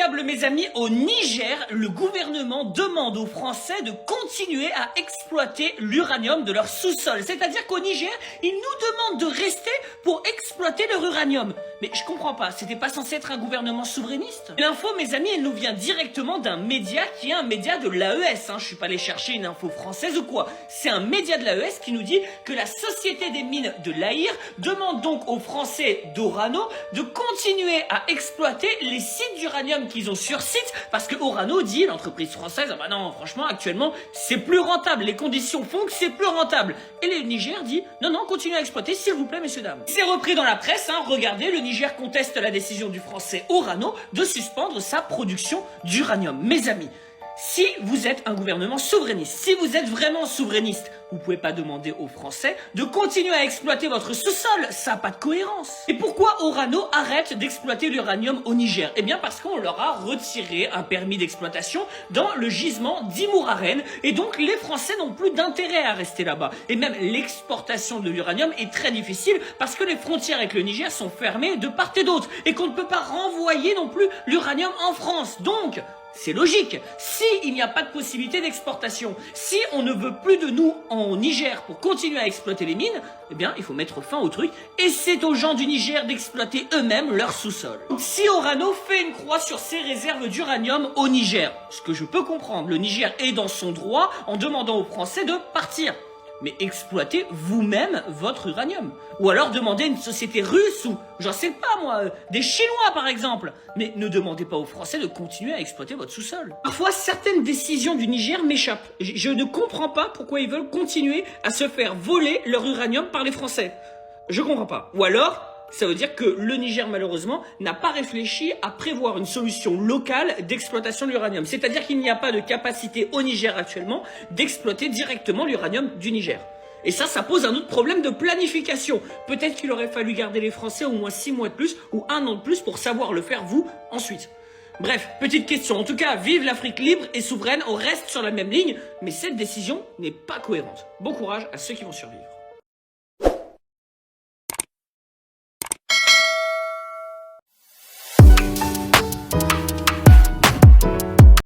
Incroyable mes amis, au Niger, le gouvernement demande aux Français de continuer à exploiter l'uranium de leur sous-sol. C'est-à-dire qu'au Niger, ils nous demandent de rester pour exploiter leur uranium. Mais je comprends pas, c'était pas censé être un gouvernement souverainiste? L'info mes amis, elle nous vient directement d'un média qui est un média de l'AES. Je suis pas allé chercher une info française ou quoi. C'est un média de l'AES qui nous dit que la Société des mines de l'Aïr demande donc aux Français d'Orano de continuer à exploiter les sites d'uranium qu'ils ont sur site parce que Orano dit, l'entreprise française, ah bah non, franchement, actuellement, c'est plus rentable. Les conditions font que c'est plus rentable. Et le Niger dit, non, non, continuez à exploiter, s'il vous plaît, messieurs, dames. C'est repris dans la presse, regardez, le Niger conteste la décision du français Orano de suspendre sa production d'uranium. Mes amis, si vous êtes un gouvernement souverainiste, si vous êtes vraiment souverainiste, vous pouvez pas demander aux Français de continuer à exploiter votre sous-sol, ça n'a pas de cohérence. Et pourquoi Orano arrête d'exploiter l'uranium au Niger? Eh bien parce qu'on leur a retiré un permis d'exploitation dans le gisement d'Imouraren, et donc les Français n'ont plus d'intérêt à rester là-bas. Et même l'exportation de l'uranium est très difficile parce que les frontières avec le Niger sont fermées de part et d'autre, et qu'on ne peut pas renvoyer non plus l'uranium en France. Donc, c'est logique. Si il n'y a pas de possibilité d'exportation, si on ne veut plus de nous en Niger pour continuer à exploiter les mines, eh bien, il faut mettre fin au truc et c'est aux gens du Niger d'exploiter eux-mêmes leur sous-sol. Si Orano fait une croix sur ses réserves d'uranium au Niger, ce que je peux comprendre, le Niger est dans son droit en demandant aux Français de partir. Mais exploitez vous-même votre uranium. Ou alors demandez à une société russe ou, j'en sais pas moi, des Chinois par exemple. Mais ne demandez pas aux Français de continuer à exploiter votre sous-sol. Parfois, certaines décisions du Niger m'échappent. Je ne comprends pas pourquoi ils veulent continuer à se faire voler leur uranium par les Français. Je comprends pas. Ou alors, ça veut dire que le Niger, malheureusement, n'a pas réfléchi à prévoir une solution locale d'exploitation de l'uranium. C'est-à-dire qu'il n'y a pas de capacité au Niger actuellement d'exploiter directement l'uranium du Niger. Et ça pose un autre problème de planification. Peut-être qu'il aurait fallu garder les Français au moins 6 mois de plus ou 1 an de plus pour savoir le faire, vous, ensuite. Bref, petite question. En tout cas, vive l'Afrique libre et souveraine, on reste sur la même ligne, mais cette décision n'est pas cohérente. Bon courage à ceux qui vont survivre.